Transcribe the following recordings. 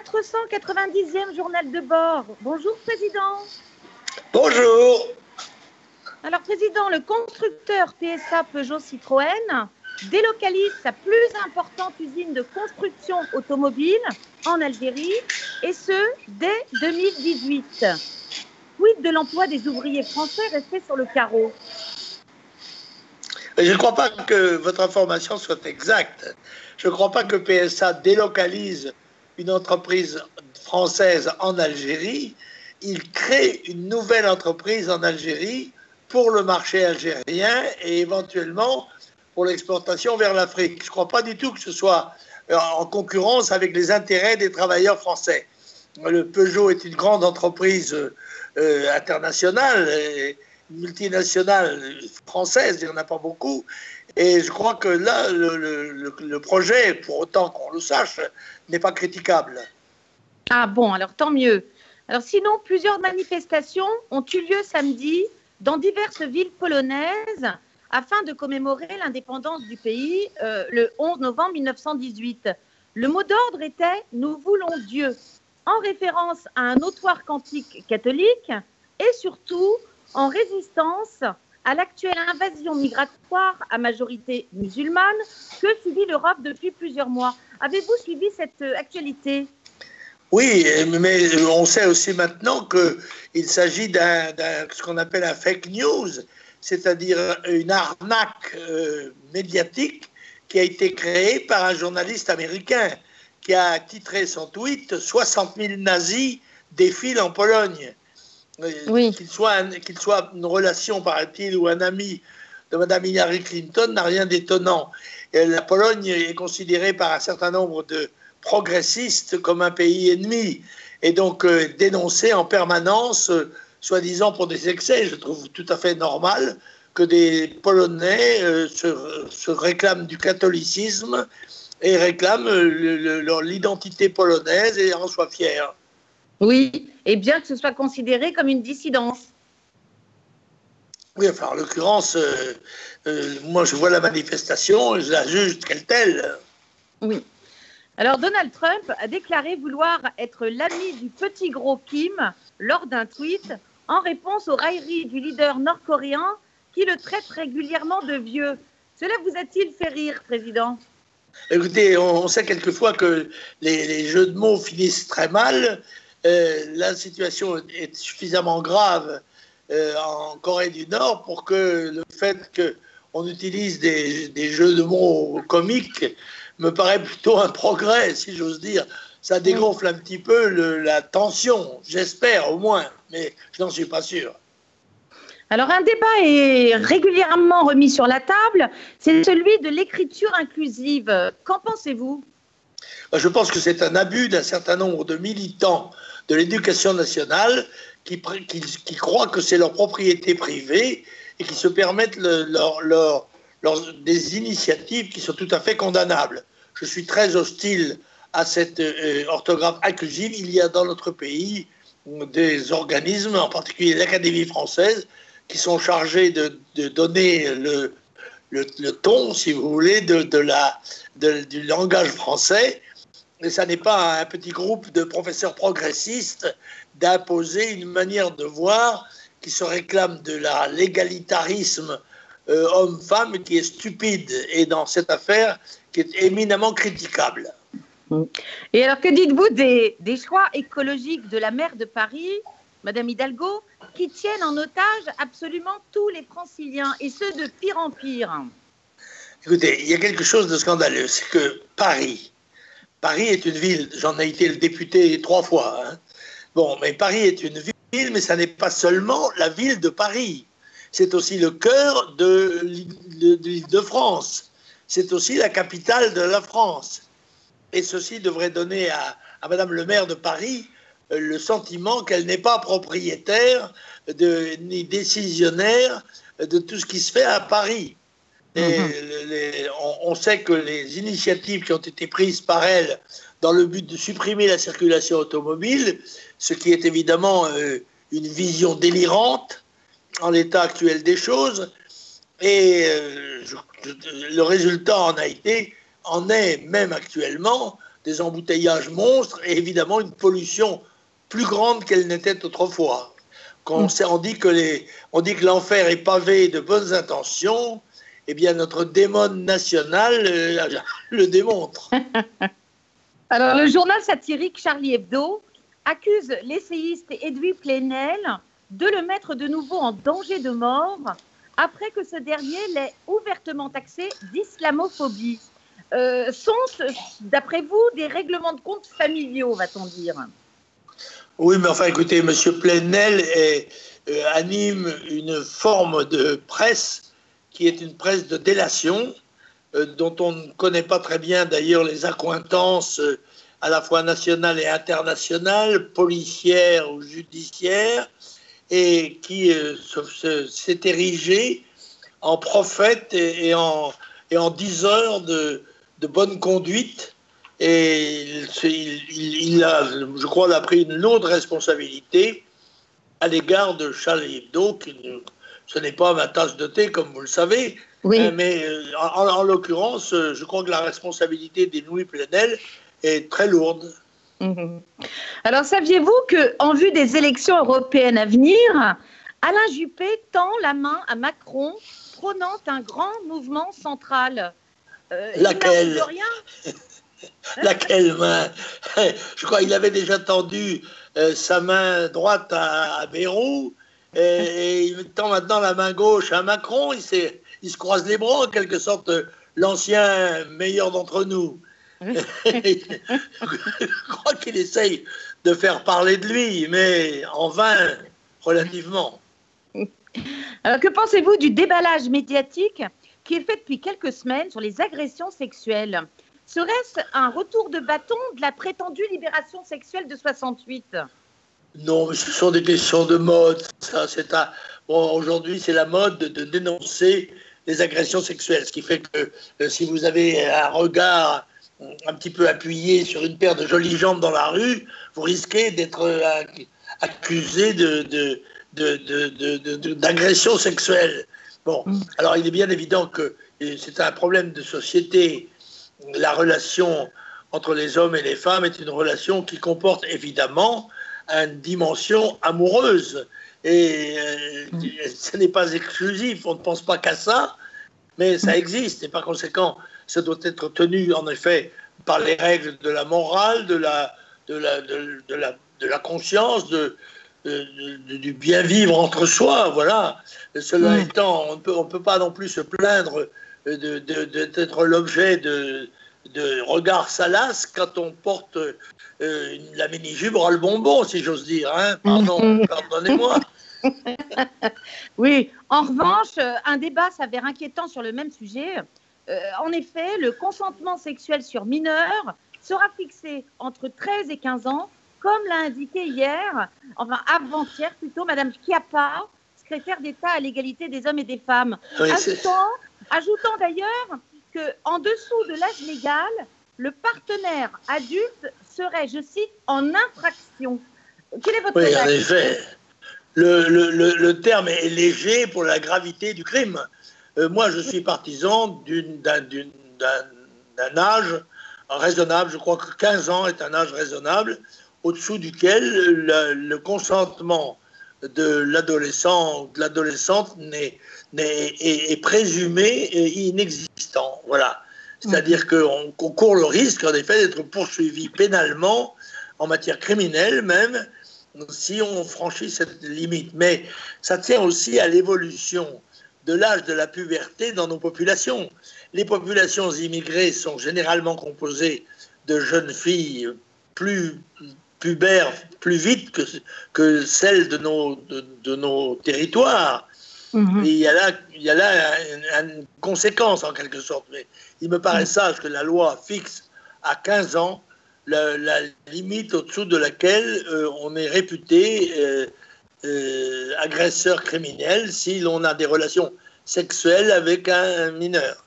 490e journal de bord. Bonjour, Président. Bonjour. Alors, Président, le constructeur PSA Peugeot Citroën délocalise sa plus importante usine de construction automobile en Algérie, et ce, dès 2018. Quid de l'emploi des ouvriers français restés sur le carreau? Je ne crois pas que votre information soit exacte. Je ne crois pas que PSA délocalise une entreprise française en Algérie. Il crée une nouvelle entreprise en Algérie pour le marché algérien et éventuellement pour l'exportation vers l'Afrique. Je ne crois pas du tout que ce soit en concurrence avec les intérêts des travailleurs français. Le Peugeot est une grande entreprise internationale, multinationale française, il n'y en a pas beaucoup. Et je crois que là, le projet, pour autant qu'on le sache, n'est pas critiquable. Ah bon, alors tant mieux. Alors sinon, plusieurs manifestations ont eu lieu samedi dans diverses villes polonaises afin de commémorer l'indépendance du pays le 11 novembre 1918. Le mot d'ordre était « Nous voulons Dieu », en référence à un autoire cantique catholique et surtout en résistance à l'actuelle invasion migratoire à majorité musulmane que subit l'Europe depuis plusieurs mois. Avez-vous suivi cette actualité ? Oui, mais on sait aussi maintenant qu'il s'agit ce qu'on appelle un fake news, c'est-à-dire une arnaque médiatique qui a été créée par un journaliste américain qui a titré son tweet « 60 000 nazis défilent en Pologne ». Oui. Qu'il soit une relation, paraît-il, ou un ami de Mme Hillary Clinton n'a rien d'étonnant. La Pologne est considérée par un certain nombre de progressistes comme un pays ennemi et donc dénoncée en permanence, soi-disant pour des excès. Je trouve tout à fait normal que des Polonais se réclament du catholicisme et réclament l'identité polonaise et en soient fiers. Oui, et bien que ce soit considéré comme une dissidence. Oui, enfin, en l'occurrence, moi je vois la manifestation, je la juge telle. Oui. Alors Donald Trump a déclaré vouloir être l'ami du petit gros Kim lors d'un tweet en réponse aux railleries du leader nord-coréen qui le traite régulièrement de vieux. Cela vous a-t-il fait rire, Président ? Écoutez, on sait quelquefois que les jeux de mots finissent très mal. La situation est suffisamment grave en Corée du Nord pour que le fait qu'on utilise des jeux de mots comiques me paraît plutôt un progrès, si j'ose dire. Ça dégonfle un petit peu la tension, j'espère au moins, mais je n'en suis pas sûr. Alors un débat est régulièrement remis sur la table, c'est celui de l'écriture inclusive. Qu'en pensez-vous ? Je pense que c'est un abus d'un certain nombre de militants de l'éducation nationale qui croient que c'est leur propriété privée et qui se permettent des initiatives qui sont tout à fait condamnables. Je suis très hostile à cette orthographe inclusive. Il y a dans notre pays des organismes, en particulier l'Académie française, qui sont chargés de donner le ton, si vous voulez, du langage français. Et ça n'est pas à un petit groupe de professeurs progressistes d'imposer une manière de voir qui se réclame de l'égalitarisme homme-femme qui est stupide et dans cette affaire qui est éminemment critiquable. Et alors que dites-vous des choix écologiques de la maire de Paris, Madame Hidalgo, qui tiennent en otage absolument tous les franciliens et ce de pire en pire? Écoutez, il y a quelque chose de scandaleux, c'est que Paris est une ville, j'en ai été le député 3 fois. Hein. Bon, mais Paris est une ville, mais ça n'est pas seulement la ville de Paris. C'est aussi le cœur de l'Île-de-France. C'est aussi la capitale de la France. Et ceci devrait donner à Madame le maire de Paris le sentiment qu'elle n'est pas propriétaire ni décisionnaire de tout ce qui se fait à Paris. On sait que les initiatives qui ont été prises par elle dans le but de supprimer la circulation automobile, ce qui est évidemment une vision délirante en l'état actuel des choses, et le résultat en est même actuellement des embouteillages monstres et évidemment une pollution plus grande qu'elle n'était autrefois. On dit que l'enfer est pavé de bonnes intentions, eh bien notre démon national le démontre. Alors le journal satirique Charlie Hebdo accuse l'essayiste Edoui Plenel de le mettre de nouveau en danger de mort après que ce dernier l'ait ouvertement taxé d'islamophobie. Sont, d'après vous, des règlements de compte familiaux, va-t-on dire? Oui, mais enfin, écoutez, M. Plenel anime une forme de presse qui est une presse de délation, dont on ne connaît pas très bien d'ailleurs les accointances à la fois nationales et internationales, policières ou judiciaires, et qui s'est érigé en prophète et en diseur de bonne conduite. Et il a, je crois, pris une lourde responsabilité à l'égard de Charlie Hebdo, ce n'est pas ma tasse de thé, comme vous le savez, oui. Mais en l'occurrence, je crois que la responsabilité d'Edoui Plenel est très lourde. Mmh. Alors, saviez-vous qu'en vue des élections européennes à venir, Alain Juppé tend la main à Macron, prônant un grand mouvement central? Laquelle? Il n'arrive de rien. Laquelle main? Je crois qu'il avait déjà tendu sa main droite à Bayrou et il tend maintenant la main gauche à Macron. Il se croise les bras, en quelque sorte, l'ancien meilleur d'entre nous. Je crois qu'il essaye de faire parler de lui, mais en vain, relativement. Alors, que pensez-vous du déballage médiatique qui est fait depuis quelques semaines sur les agressions sexuelles? Serait-ce un retour de bâton de la prétendue libération sexuelle de 68? Non, mais ce sont des questions de mode. Aujourd'hui, c'est la mode de dénoncer les agressions sexuelles, ce qui fait que si vous avez un regard un petit peu appuyé sur une paire de jolies jambes dans la rue, vous risquez d'être accusé d'agression sexuelle. Bon, alors il est bien évident que c'est un problème de société. La relation entre les hommes et les femmes est une relation qui comporte évidemment une dimension amoureuse. Et ce n'est pas exclusif, on ne pense pas qu'à ça, mais ça existe. Et par conséquent, ça doit être tenu en effet par les règles de la morale, de la conscience, du bien vivre entre soi. Voilà. Cela étant, on ne peut pas non plus se plaindre d'être l'objet de regards salaces quand on porte la mini-jupe ras le bonbon, si j'ose dire. Hein. Pardon, pardonnez-moi. Oui, en revanche, un débat s'avère inquiétant sur le même sujet. En effet, le consentement sexuel sur mineurs sera fixé entre 13 et 15 ans, comme l'a indiqué hier, enfin avant-hier plutôt, Madame Schiappa, secrétaire d'État à l'égalité des hommes et des femmes, Oui, ajoutant d'ailleurs qu'en dessous de l'âge légal, le partenaire adulte serait, je cite, en infraction. Quel est votre réaction? En effet, le terme est léger pour la gravité du crime. Moi, je suis partisan d'un âge raisonnable. Je crois que 15 ans est un âge raisonnable, au-dessous duquel le consentement de l'adolescent ou de l'adolescente est présumé inexistant. Voilà. C'est-à-dire qu'on court le risque, en effet, d'être poursuivi pénalement, en matière criminelle même, si on franchit cette limite. Mais ça tient aussi à l'évolution de l'âge de la puberté dans nos populations. Les populations immigrées sont généralement composées de jeunes filles plus pubères plus vite que celles de nos territoires. Et il y a là une conséquence en quelque sorte. Mais il me paraît sage que la loi fixe à 15 ans la limite au-dessous de laquelle on est réputé agresseur criminel si l'on a des relations sexuelles avec un mineur.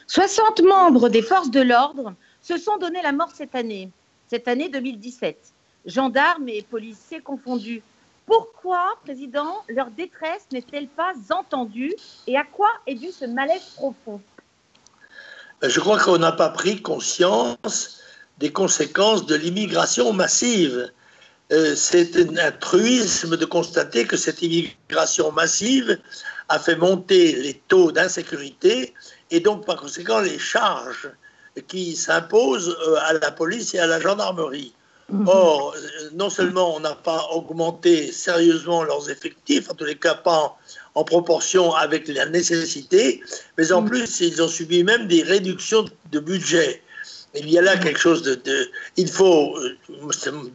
60 membres des forces de l'ordre se sont donné la mort cette année 2017, gendarmes et policiers confondus. Pourquoi, Président, leur détresse n'est-elle pas entendue et à quoi est dû ce malaise profond? Je crois qu'on n'a pas pris conscience des conséquences de l'immigration massive. C'est un truisme de constater que cette immigration massive a fait monter les taux d'insécurité et donc par conséquent les charges qui s'imposent à la police et à la gendarmerie. Or, non seulement on n'a pas augmenté sérieusement leurs effectifs, en tous les cas pas en proportion avec la nécessité, mais en plus ils ont subi même des réductions de budget. Il y a là quelque chose il faut,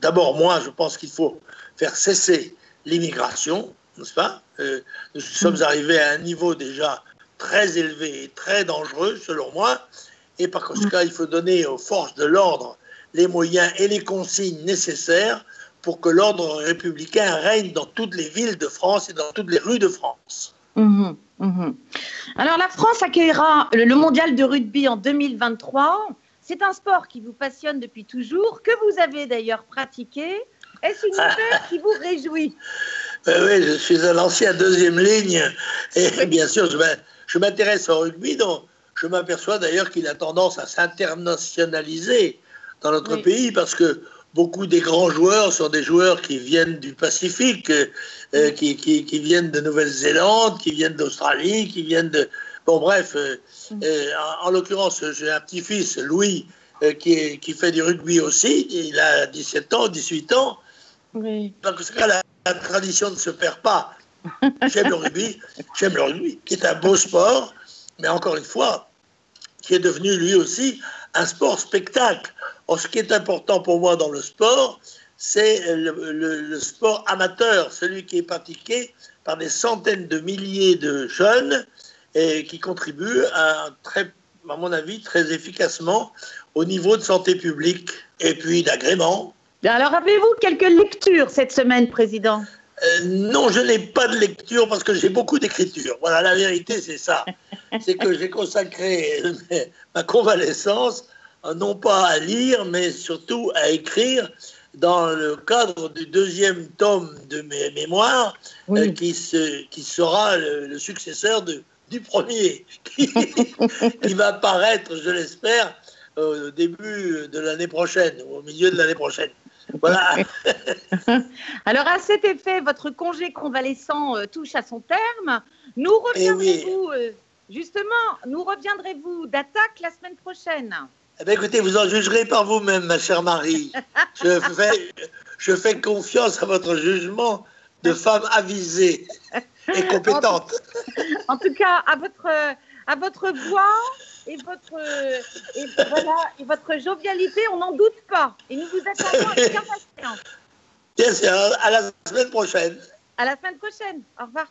d'abord moi je pense qu'il faut faire cesser l'immigration, n'est-ce pas? Nous sommes arrivés à un niveau déjà très élevé et très dangereux selon moi, et par conséquent il faut donner aux forces de l'ordre les moyens et les consignes nécessaires pour que l'ordre républicain règne dans toutes les villes de France et dans toutes les rues de France. Alors la France accueillera le mondial de rugby en 2023. C'est un sport qui vous passionne depuis toujours, que vous avez d'ailleurs pratiqué. Est-ce une nouvelle qui vous réjouit? Oui, je suis un ancien deuxième ligne et bien sûr je m'intéresse au rugby, donc je m'aperçois d'ailleurs qu'il a tendance à s'internationaliser dans notre pays parce que beaucoup des grands joueurs sont des joueurs qui viennent du Pacifique, qui viennent de Nouvelle-Zélande, qui viennent d'Australie, qui viennent de... Bon bref, en l'occurrence j'ai un petit-fils, Louis, qui fait du rugby aussi, il a 17 ans, 18 ans. Oui. Parce que la tradition ne se perd pas. J'aime le rugby, qui est un beau sport, mais encore une fois, qui est devenu lui aussi un sport spectacle. Or, ce qui est important pour moi dans le sport, c'est le sport amateur, celui qui est pratiqué par des centaines de milliers de jeunes et qui contribuent à mon avis, très efficacement au niveau de santé publique et puis d'agrément. Alors, avez-vous quelques lectures cette semaine, Président? Non, je n'ai pas de lecture parce que j'ai beaucoup d'écriture. Voilà, la vérité, c'est ça. C'est que j'ai consacré ma convalescence, non pas à lire, mais surtout à écrire dans le cadre du deuxième tome de mes mémoires, qui sera le successeur du premier, qui va paraître, je l'espère, au début de l'année prochaine, ou au milieu de l'année prochaine. Voilà. Alors, à cet effet, votre congé convalescent touche à son terme. Nous reviendrez-vous, nous reviendrez-vous d'attaque la semaine prochaine? Eh bien, écoutez, vous en jugerez par vous-même, ma chère Marie. Je fais confiance à votre jugement de femme avisée et compétente. En tout cas, à votre voix et votre jovialité, on n'en doute pas. Et nous vous attendons avec impatience. Bien sûr, à la semaine prochaine. À la semaine prochaine. Au revoir.